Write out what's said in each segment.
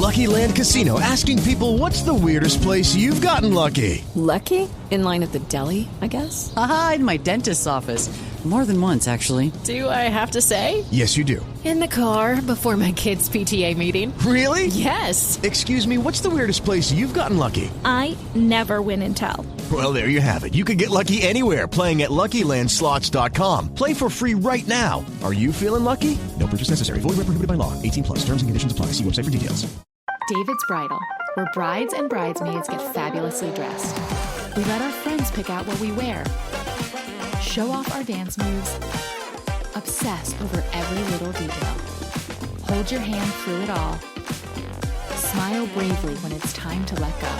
Lucky Land Casino, asking people, what's the weirdest place you've gotten lucky? Lucky? In line at the deli, I guess? Aha, in my dentist's office. More than once, actually. Do I have to say? Yes, you do. In the car before my kids' PTA meeting. Really? Yes. Excuse me, what's the weirdest place you've gotten lucky? I never win and tell. Well, there you have it. You can get lucky anywhere, playing at LuckyLandSlots.com. Play for free right now. Are you feeling lucky? No purchase necessary. Void where prohibited by law. 18 plus. Terms and conditions apply. See website for details. David's Bridal, where brides and bridesmaids get fabulously dressed. We let our friends pick out what we wear, show off our dance moves, obsess over every little detail, hold your hand through it all, smile bravely when it's time to let go.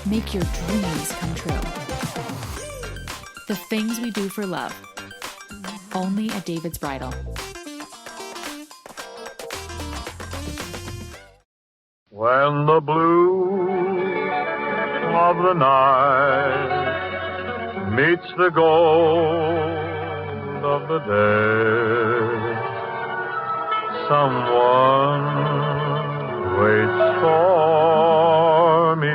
Make your dreams come true. The things we do for love. Only at David's Bridal. When the blue of the night meets the gold of the day, someone waits for me.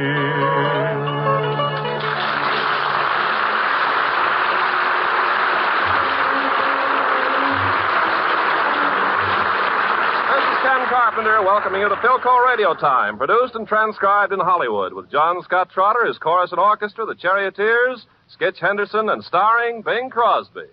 Carpenter welcoming you to Philco Radio Time, produced and transcribed in Hollywood with John Scott Trotter, his chorus and orchestra, the Charioteers, Skitch Henderson, and starring Bing Crosby.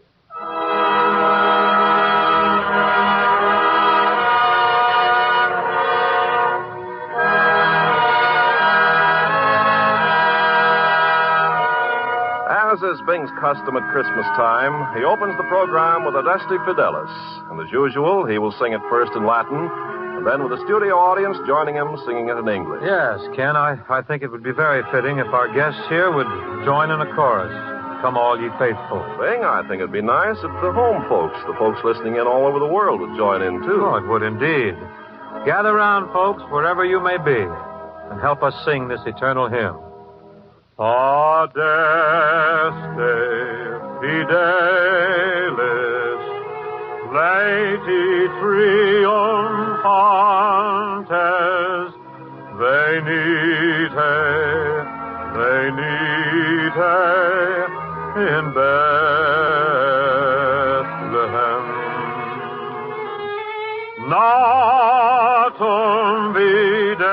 As is Bing's custom at Christmas time, he opens the program with Adeste Fidelis. And as usual, he will sing it first in Latin, and then with a studio audience joining him singing it in English. Yes, Ken, I think it would be very fitting if our guests here would join in a chorus. Come all ye faithful. Bing, I think it'd be nice if the home folks, the folks listening in all over the world, would join in, too. Oh, it would indeed. Gather round, folks, wherever you may be, and help us sing this eternal hymn. Adeste Fidelis, Leti triumphantes, venite in Bethlehem. Natum videte,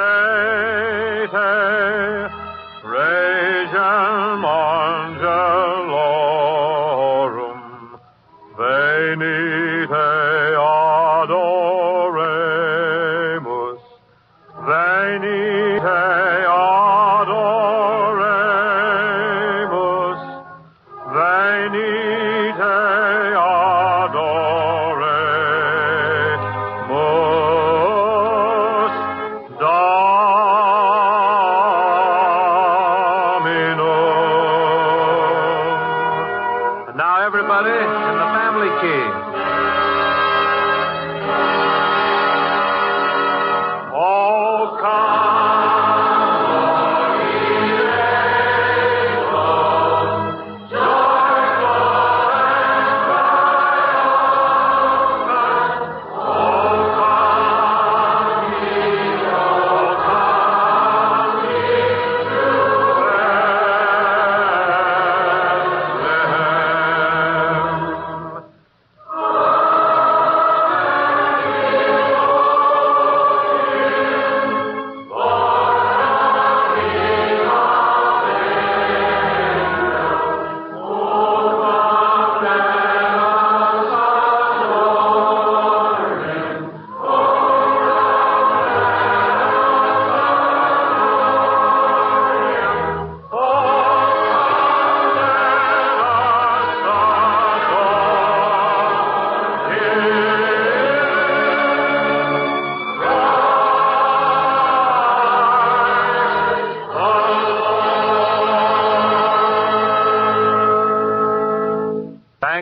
regem angelorum, venite adoremus, venite adoremus, venite adoremus, Dominum. And now everybody in the family key. Oh,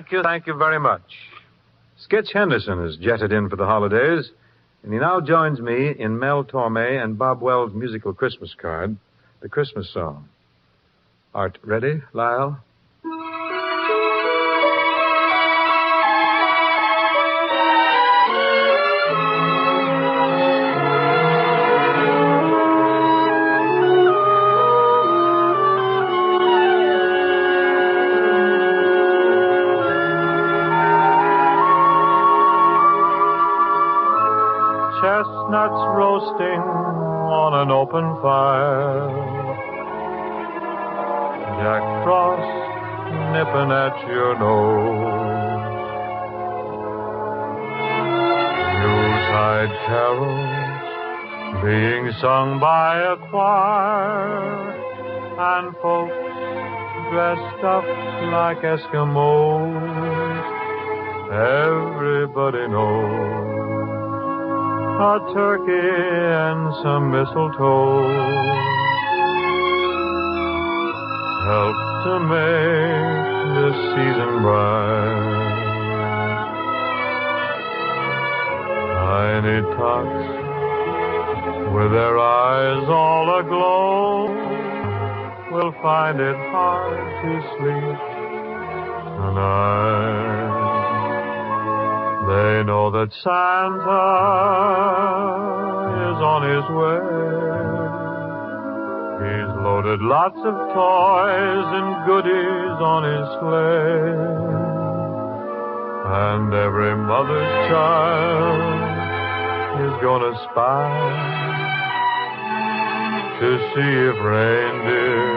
Thank you very much. Skitch Henderson has jetted in for the holidays, and he now joins me in Mel Torme and Bob Wells' musical Christmas card, The Christmas Song. Art ready, Lyle? chestnuts roasting on an open fire. Jack Frost nipping at your nose. Yuletide carols being sung by a choir, and folks dressed up like Eskimos. Everybody knows a turkey and some mistletoe help to make the season bright. Tiny tots with their eyes all aglow will find it hard to sleep tonight. They know that Santa is on his way. He's loaded lots of toys and goodies on his sleigh. And every mother's child is gonna spy to see if reindeer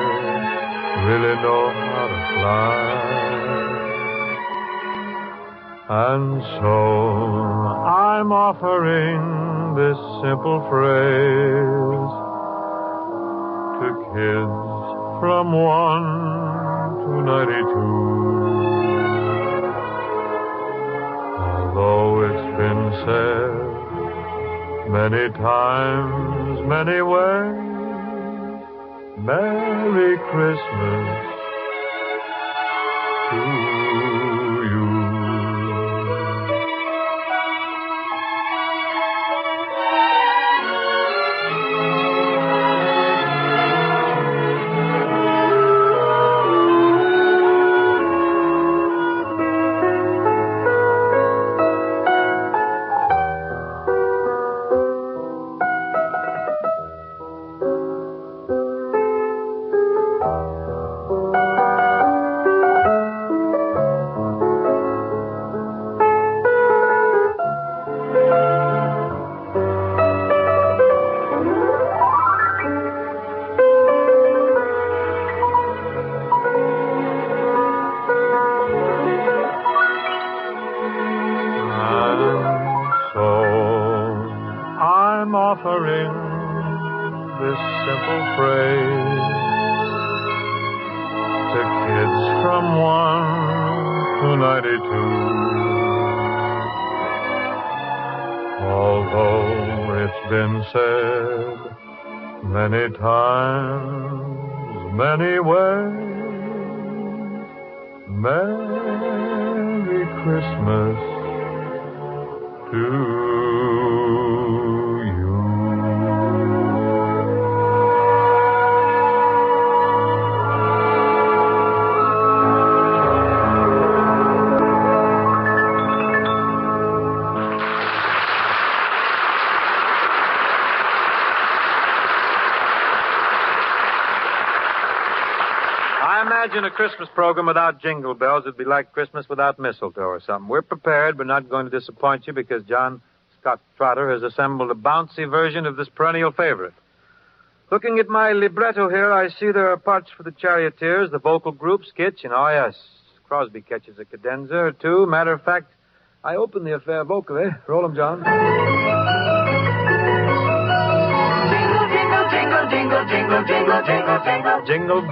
really know how to fly. And so I'm offering this simple phrase to kids from 1 to 92. Although it's been said many times, many ways, Merry Christmas to you. Offering this simple phrase to kids from 1 to 92. Although it's been said many times, many ways, Merry Christmas to you. I imagine a Christmas program without jingle bells would be like Christmas without mistletoe or something. We're prepared. We're not going to disappoint you because John Scott Trotter has assembled a bouncy version of this perennial favorite. Looking at my libretto here, I see there are parts for the Charioteers, the vocal group, Skitch, and, oh, yes, Crosby catches a cadenza or two. Matter of fact, I open the affair vocally. Roll 'em, John. Jingle, jingle, jingle, jingle, jingle. Jingle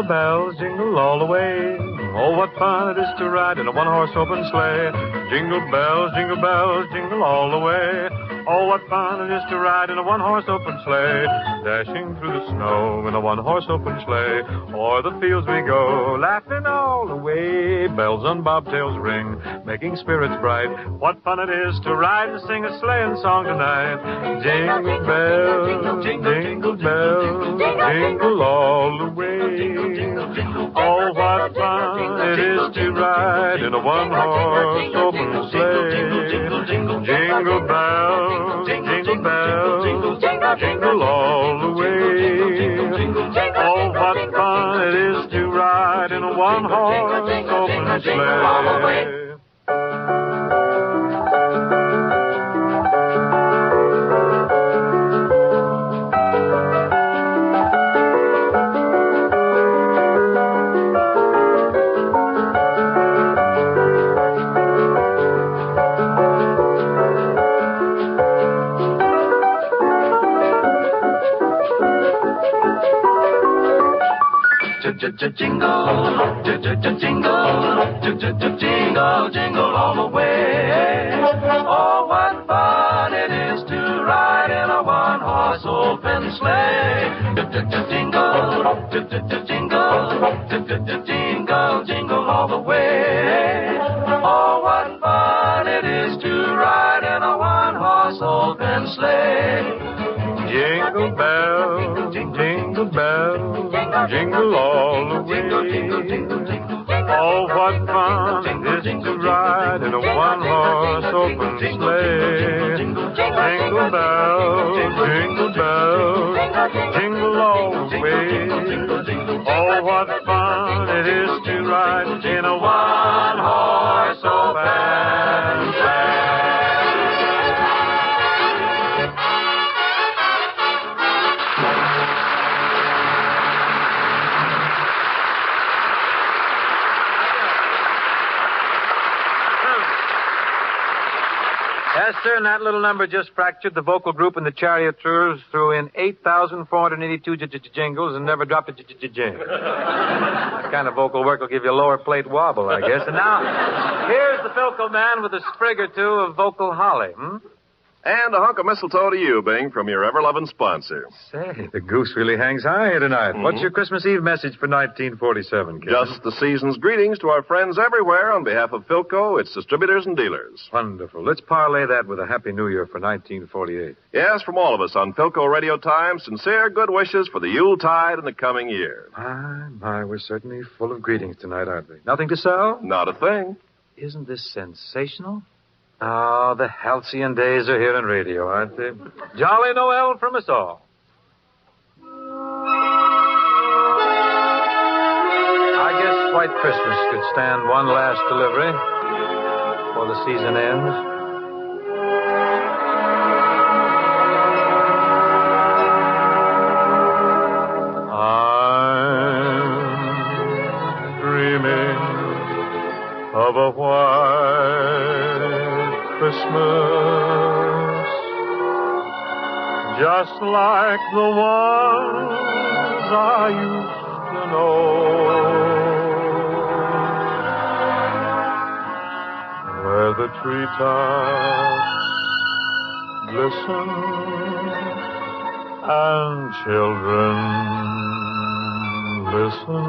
bells, jingle all the way. Oh, what fun it is to ride in a one-horse open sleigh. Jingle bells, jingle all the way. Oh, what fun it is to ride in a one-horse open sleigh. Dashing through the snow in a one-horse open sleigh. O'er the fields we go, laughing all the way. Bells on bobtails ring, making spirits bright. What fun it is to ride and sing a sleighing song tonight. Jingle bells, jingle bells, jingle all the way. Oh, what fun it is to ride in a one-horse open sleigh. Jingle bells, jingle all the way. Oh, what fun it is to ride in a one-horse open sleigh. jingle, jingle all the way. Oh, what fun it is to ride in a one-horse open sleigh. Jingle, jingle, jingle, jingle all the way. Oh, what fun it is to ride in a one-horse open sleigh. Jingle bells, jingle bells, jingle all the way. Oh, what fun it is to ride in a one-horse open sleigh. Jingle bells, jingle all the way. Oh, what fun it is to ride in a one-horse open sleigh. Yes, sir, and that little number just fractured the vocal group in the Charioteers threw in 8,482 jingles and never dropped a jingle. That kind of vocal work will give you a lower plate wobble, I guess. And now, here's the Philco man with a sprig or two of vocal holly, And a hunk of mistletoe to you, Bing, from your ever-loving sponsor. Say, the goose really hangs high here tonight. What's your Christmas Eve message for 1947, kid? Just the season's greetings to our friends everywhere on behalf of Philco, its distributors and dealers. Wonderful. Let's parlay that with a Happy New Year for 1948. Yes, from all of us on Philco Radio Time, sincere good wishes for the Yuletide and the coming year. My, we're certainly full of greetings tonight, aren't we? Nothing to sell? Not a thing. Isn't this sensational? Oh, the halcyon days are here on radio, aren't they? Jolly Noel from us all. I guess White Christmas could stand one last delivery before the season ends. I'm dreaming of a white Christmas, just like the ones I used to know, where the treetops glisten and children listen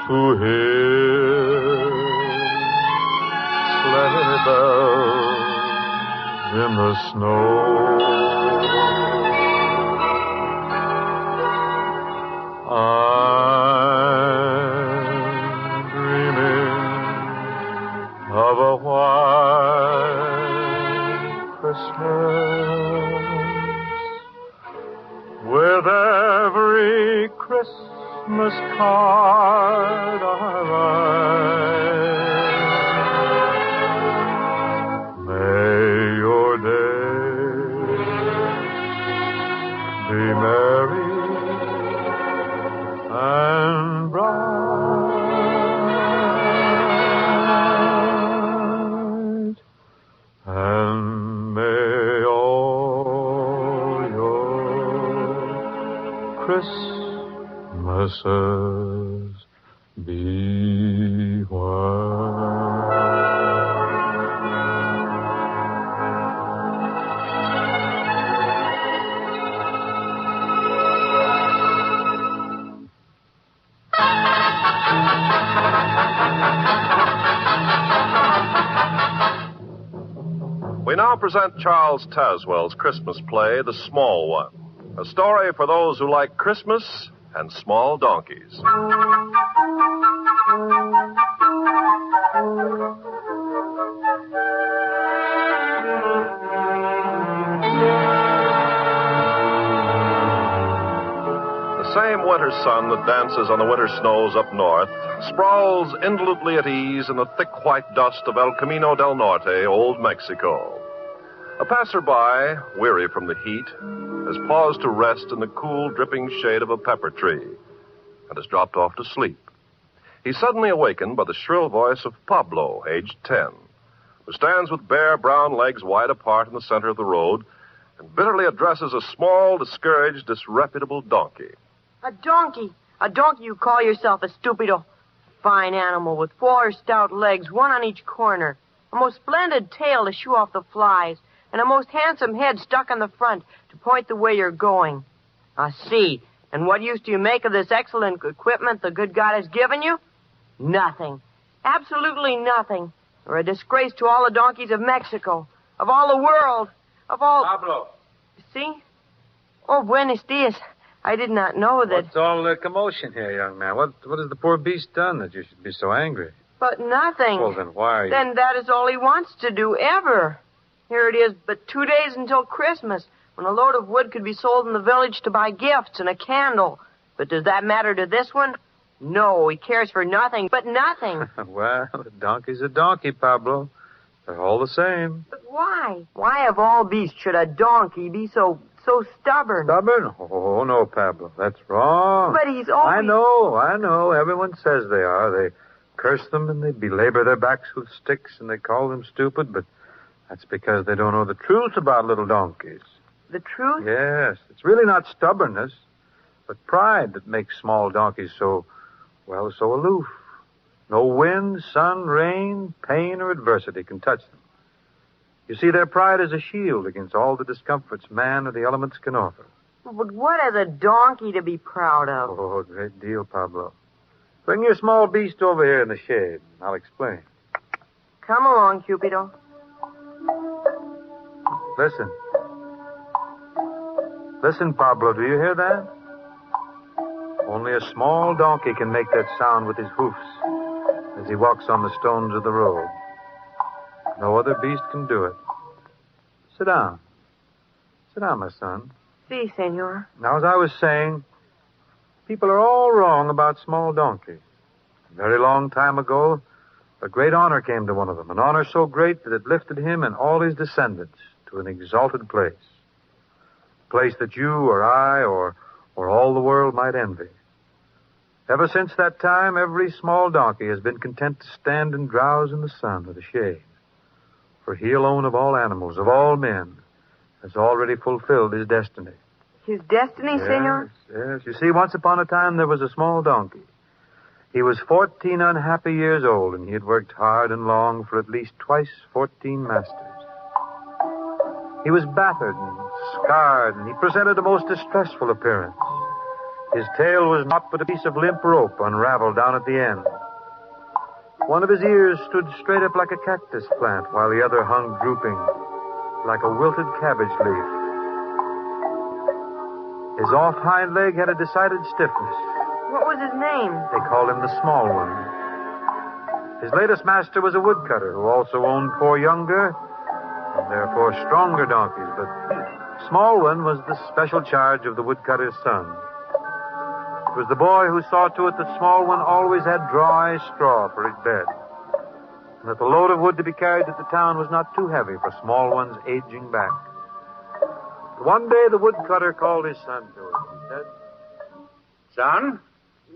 to hear sleigh bells in the snow. I'm dreaming of a white Christmas with every Christmas card I write. Be merry and bright, and may all your Christmases be white. We now present Charles Tazwell's Christmas play, The Small One, a story for those who like Christmas and small donkeys. The same winter sun that dances on the winter snows up north sprawls indolently at ease in the thick white dust of El Camino del Norte, Old Mexico. A passerby, weary from the heat, has paused to rest in the cool, dripping shade of a pepper tree and has dropped off to sleep. He's suddenly awakened by the shrill voice of Pablo, aged 10, who stands with bare brown legs wide apart in the center of the road and bitterly addresses a small, discouraged, disreputable donkey. A donkey. A donkey you call yourself a stupido. Fine animal with 4 stout legs, one on each corner. A most splendid tail to shoo off the flies. And a most handsome head stuck on the front to point the way you're going. I see. And what use do you make of this excellent equipment the good God has given you? Nothing. Absolutely nothing. You're a disgrace to all the donkeys of Mexico, of all the world, of all... Pablo. See? Oh, buenos dias. I did not know that... What's all the commotion here, young man? What has the poor beast done that you should be so angry? But nothing. Well, then why are you... Then that is all he wants to do, ever. Here it is but 2 days until Christmas, when a load of wood could be sold in the village to buy gifts and a candle. But does that matter to this one? No, he cares for nothing but nothing. Well, a donkey's a donkey, Pablo. They're all the same. But why? Why of all beasts should a donkey be so stubborn? Stubborn? Oh, no, Pablo. That's wrong. But he's always... I know. Everyone says they are. They curse them and they belabor their backs with sticks and they call them stupid, but that's because they don't know the truth about little donkeys. The truth? Yes. It's really not stubbornness, but pride that makes small donkeys so aloof. No wind, sun, rain, pain, or adversity can touch them. You see, their pride is a shield against all the discomforts man or the elements can offer. But what has a donkey to be proud of? Oh, a great deal, Pablo. Bring your small beast over here in the shade. I'll explain. Come along, Cupido. Listen. Listen, Pablo, do you hear that? Only a small donkey can make that sound with his hoofs as he walks on the stones of the road. No other beast can do it. Sit down. Sit down, my son. Si, senor. Now, as I was saying, people are all wrong about small donkeys. A very long time ago, a great honor came to one of them, an honor so great that it lifted him and all his descendants to an exalted place. A place that you or I or all the world might envy. Ever since that time, every small donkey has been content to stand and drowse in the sun or the shade. For he alone of all animals, of all men, has already fulfilled his destiny. His destiny, senor? Yes. You see, once upon a time there was a small donkey. He was 14 unhappy years old, and he had worked hard and long for at least twice 14 masters. He was battered and scarred, and he presented a most distressful appearance. His tail was naught but a piece of limp rope unraveled down at the end. One of his ears stood straight up like a cactus plant, while the other hung drooping like a wilted cabbage leaf. His off hind leg had a decided stiffness. What was his name? They called him the Small One. His latest master was a woodcutter who also owned 4 younger and therefore stronger donkeys, but Small One was the special charge of the woodcutter's son. It was the boy who saw to it that Small One always had dry straw for his bed, and that the load of wood to be carried to the town was not too heavy for Small One's aging back. One day the woodcutter called his son to him. He said, Son?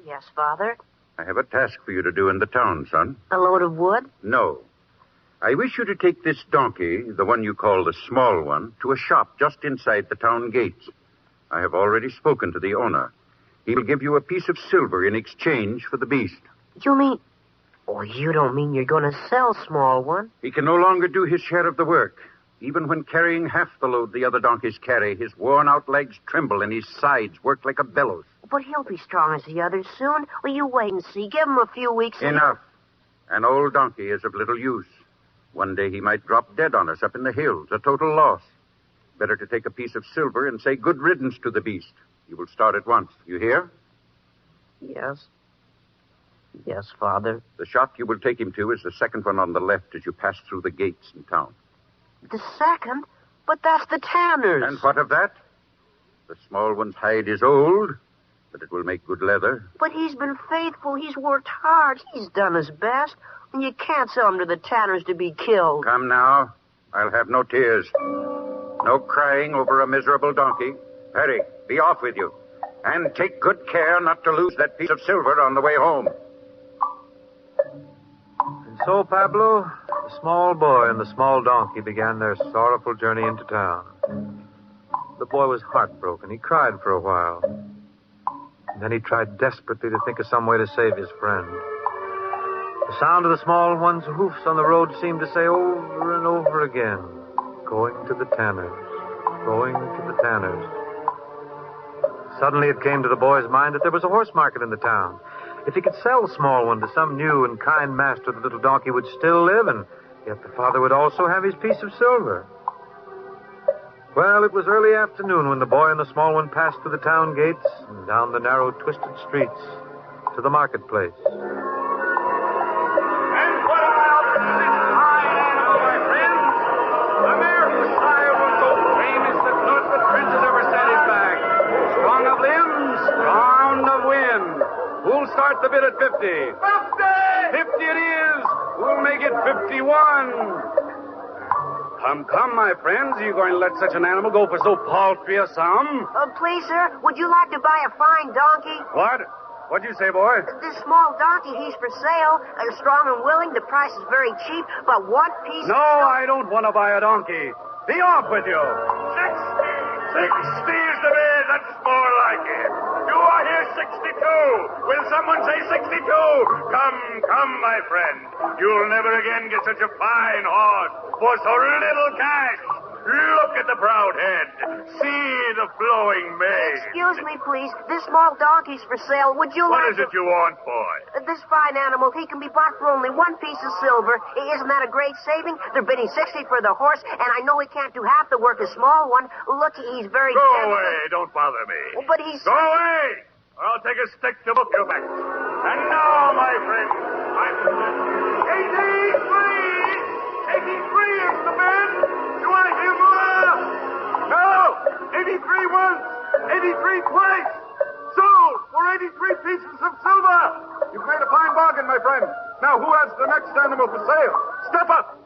Yes, Father. I have a task for you to do in the town, son. A load of wood? No. I wish you to take this donkey, the one you call the Small One, to a shop just inside the town gates. I have already spoken to the owner. He'll give you a piece of silver in exchange for the beast. You mean... Oh, you don't mean you're going to sell Small One? He can no longer do his share of the work. Even when carrying half the load the other donkeys carry, his worn-out legs tremble and his sides work like a bellows. But he'll be strong as the others soon. Well, you wait and see. Give him a few weeks. Enough. An old donkey is of little use. One day he might drop dead on us up in the hills, a total loss. Better to take a piece of silver and say good riddance to the beast. You will start at once. You hear? Yes. Yes, Father. The shop you will take him to is the second one on the left as you pass through the gates in town. The second? But that's the tanner's. And what of that? The Small One's hide is old, but it will make good leather. But he's been faithful. He's worked hard. He's done his best. And you can't sell him to the tanners to be killed. Come now. I'll have no tears. No crying over a miserable donkey. Hurry, be off with you. And take good care not to lose that piece of silver on the way home. And so, Pablo, the small boy and the small donkey began their sorrowful journey into town. The boy was heartbroken. He cried for a while. And then he tried desperately to think of some way to save his friend. The sound of the small one's hoofs on the road seemed to say over and over again, "Going to the Tanners, going to the Tanners." Suddenly it came to the boy's mind that there was a horse market in the town. If he could sell the small one to some new and kind master, the little donkey would still live, and yet the father would also have his piece of silver. Well, it was early afternoon when the boy and the small one passed through the town gates and down the narrow, twisted streets to the marketplace. And what about this fine animal, my friends? The mare whose sire was so famous that none but princes ever set his back. Strong of limbs, round of wind. Who'll start the bid at 50? 50! 50 it is! Who'll make it 51? Come, my friends. Are you going to let such an animal go for so paltry a sum? Please, sir, would you like to buy a fine donkey? What? What'd you say, boy? This small donkey, he's for sale. Strong and willing. The price is very cheap, but one piece... No, I don't want to buy a donkey. Be off with you. 60 is the bid. That's more like it. Do I hear 62? Will someone say 62? Come, my friend. You'll never again get such a fine horse for so little cash. Look at the proud head. See the flowing mane. Excuse me, please. This small donkey's for sale. Would you What like is it you want, boy? This fine animal, he can be bought for only one piece of silver. Isn't that a great saving? They're bidding 60 for the horse, and I know he can't do half the work a small one. Look, he's very... Go away. Don't bother me. But he's... Go away, or I'll take a stick to book you back. And now, my friend, 83 is the bid. Do I hear more? No! 83 once! 83 twice! Sold for 83 pieces of silver! You've made a fine bargain, my friend. Now, who has the next animal for sale? Step up!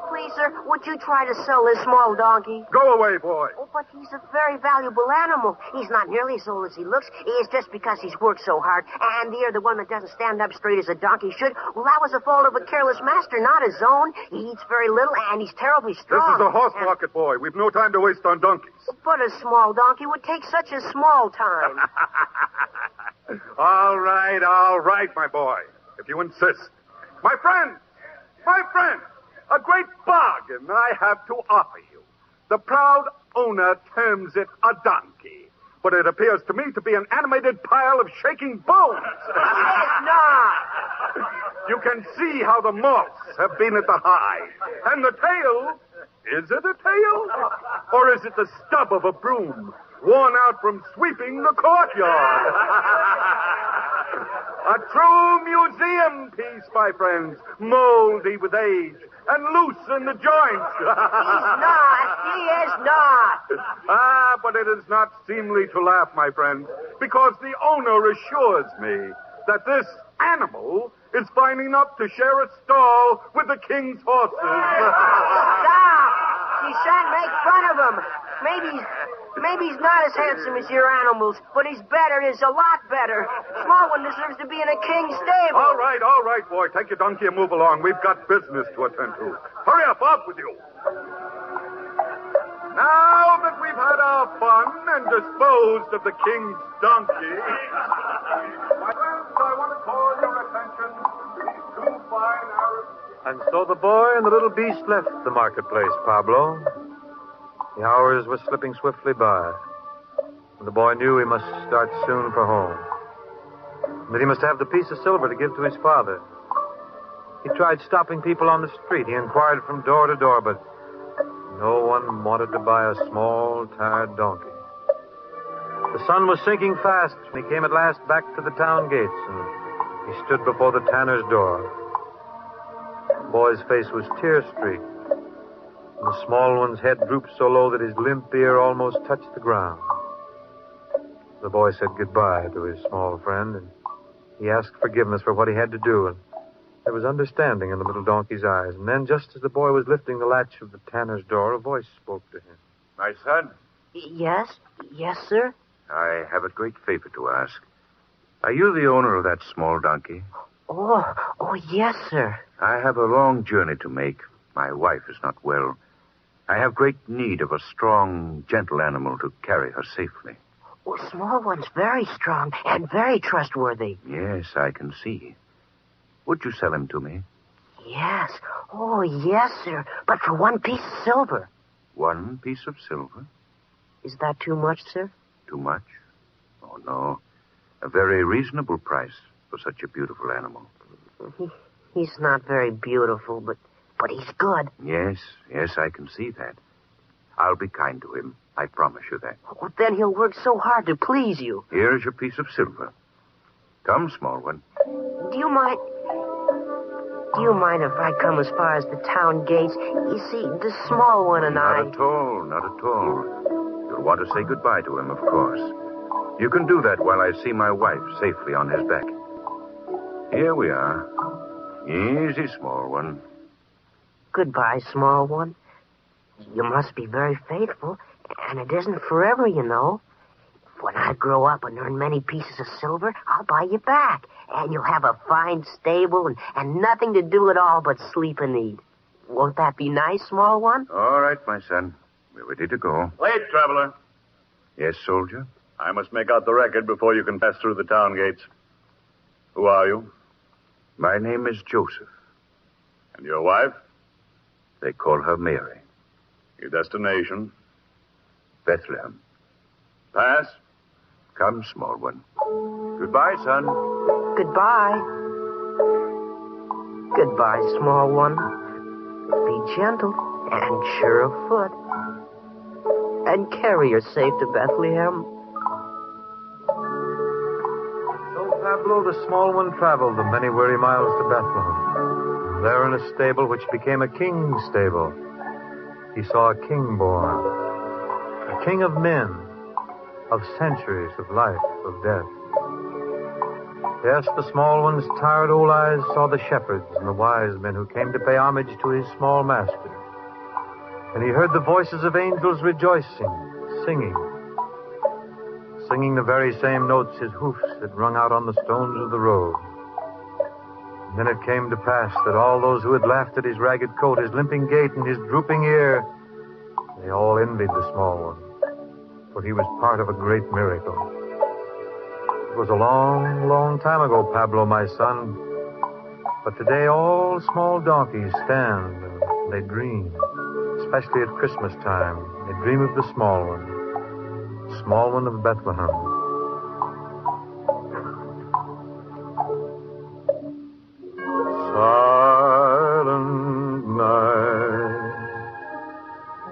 Please, sir, would you try to sell this small donkey? Go away, boy. Oh, but he's a very valuable animal. He's not nearly as old as he looks. It's just because he's worked so hard. And you're the one that doesn't stand up straight as a donkey should. Well, that was the fault of a careless master, not his own. He eats very little, and he's terribly strong. This is a horse market, boy. We've no time to waste on donkeys. But a small donkey would take such a small time. All right, my boy. If you insist. My friend! A great bargain I have to offer you. The proud owner terms it a donkey, but it appears to me to be an animated pile of shaking bones. It's not. You can see how the moths have been at the hide. And the tail, is it a tail? Or is it the stub of a broom, worn out from sweeping the courtyard? A true museum piece, my friends, moldy with age and loose in the joints. He is not. But it is not seemly to laugh, my friends, because the owner assures me that this animal is fine enough to share a stall with the king's horses. Stop! You shan't make fun of him. Maybe he's not as handsome as your animals, but he's better. He's a lot better. Small one deserves to be in a king's stable. All right, boy. Take your donkey and move along. We've got business to attend to. Hurry up, off with you. Now that we've had our fun and disposed of the king's donkey, my friends, I want to call your attention to these two fine Arabs. And so the boy and the little beast left the marketplace, Pablo. The hours were slipping swiftly by, and the boy knew he must start soon for home, and that he must have the piece of silver to give to his father. He tried stopping people on the street. He inquired from door to door, but no one wanted to buy a small, tired donkey. The sun was sinking fast when he came at last back to the town gates, and he stood before the tanner's door. The boy's face was tear-streaked. The small one's head drooped so low that his limp ear almost touched the ground. The boy said goodbye to his small friend, and he asked forgiveness for what he had to do, and there was understanding in the little donkey's eyes. And then, just as the boy was lifting the latch of the tanner's door, a voice spoke to him. My son? Yes, sir? I have a great favor to ask. Are you the owner of that small donkey? Oh, yes, sir. I have a long journey to make. My wife is not well. I have great need of a strong, gentle animal to carry her safely. Well, small one's very strong and very trustworthy. Yes, I can see. Would you sell him to me? Yes. Oh, yes, sir. But for 1 piece of silver. 1 piece of silver? Is that too much, sir? Too much? Oh, no. A very reasonable price for such a beautiful animal. He's not very beautiful, but he's good. Yes, I can see that. I'll be kind to him. I promise you that. Well, then he'll work so hard to please you. Here's your piece of silver. Come, small one. Do you mind if I come as far as the town gates? You see, the small one and Not at all, not at all. You'll want to say goodbye to him, of course. You can do that while I see my wife safely on his back. Here we are. Easy, small one. Goodbye, small one. You must be very faithful, and it isn't forever, you know. When I grow up and earn many pieces of silver, I'll buy you back, and you'll have a fine stable and nothing to do at all but sleep and eat. Won't that be nice, small one? All right, my son. We're ready to go. Wait, traveler. Yes, soldier? I must make out the record before you can pass through the town gates. Who are you? My name is Joseph. And your wife? They call her Mary. Your destination? Bethlehem. Pass? Come, small one. Goodbye, son. Goodbye. Goodbye, small one. Be gentle and sure of foot. And carry her safe to Bethlehem. So Pablo the small one traveled the many weary miles to Bethlehem. There in a stable which became a king's stable, he saw a king born. A king of men, of centuries, of life, of death. Yes, the small one's tired old eyes saw the shepherds and the wise men who came to pay homage to his small master. And he heard the voices of angels rejoicing, singing the very same notes his hoofs had rung out on the stones of the road. And then it came to pass that all those who had laughed at his ragged coat, his limping gait, and his drooping ear, they all envied the small one, for he was part of a great miracle. It was a long, long time ago, Pablo, my son, but today all small donkeys stand and they dream, especially at Christmas time. They dream of the small one of Bethlehem. Silent night,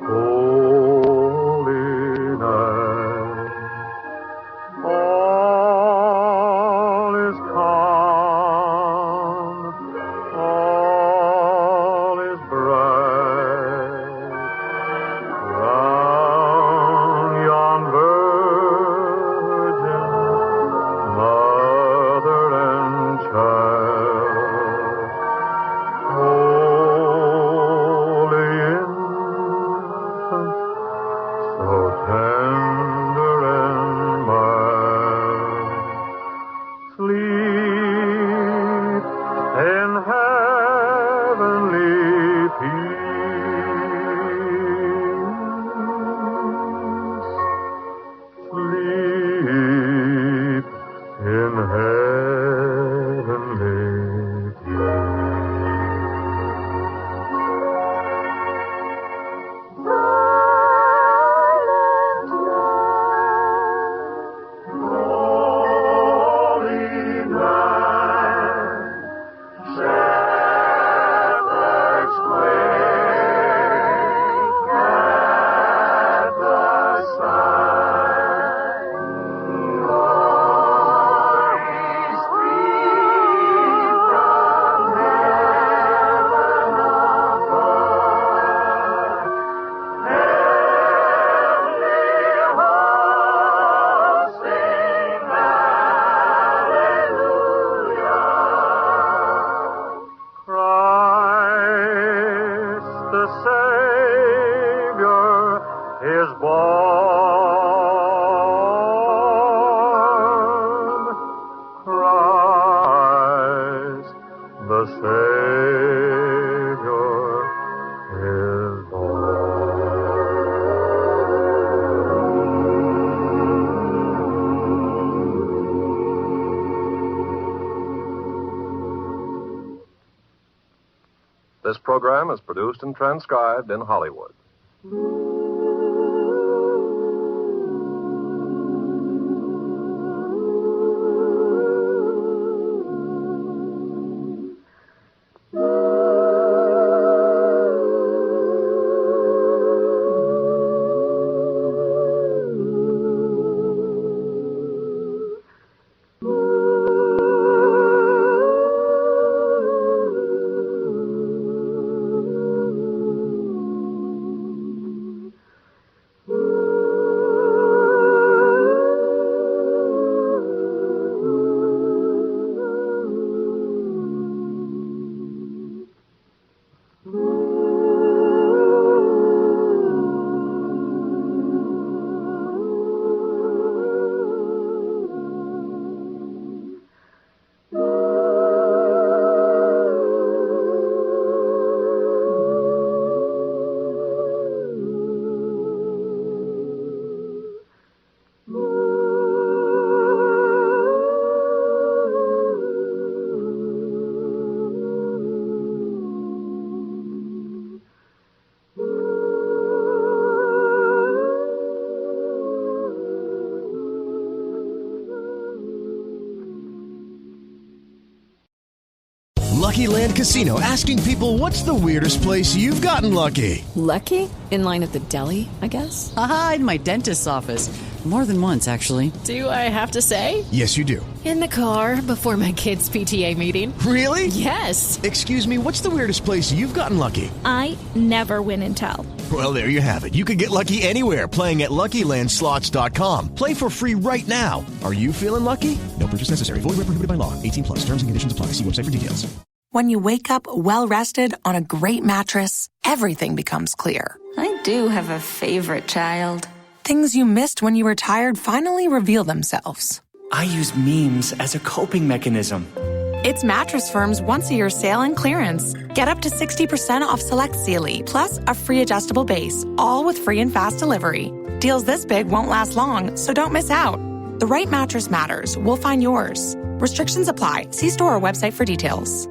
holy night, all is calm, all is bright, round yon program is produced and transcribed in Hollywood. Lucky Land Casino, asking people, what's the weirdest place you've gotten lucky? Lucky? In line at the deli, I guess? Aha, in my dentist's office. More than once, actually. Do I have to say? Yes, you do. In the car before my kids' PTA meeting. Really? Yes. Excuse me, what's the weirdest place you've gotten lucky? I never win and tell. Well, there you have it. You can get lucky anywhere, playing at LuckyLandSlots.com. Play for free right now. Are you feeling lucky? No purchase necessary. Void where prohibited by law. 18+. Terms and conditions apply. See website for details. When you wake up well-rested on a great mattress, everything becomes clear. I do have a favorite child. Things you missed when you were tired finally reveal themselves. I use memes as a coping mechanism. It's Mattress Firm's once-a-year sale and clearance. Get up to 60% off select Sealy, plus a free adjustable base, all with free and fast delivery. Deals this big won't last long, so don't miss out. The right mattress matters. We'll find yours. Restrictions apply. See store or website for details.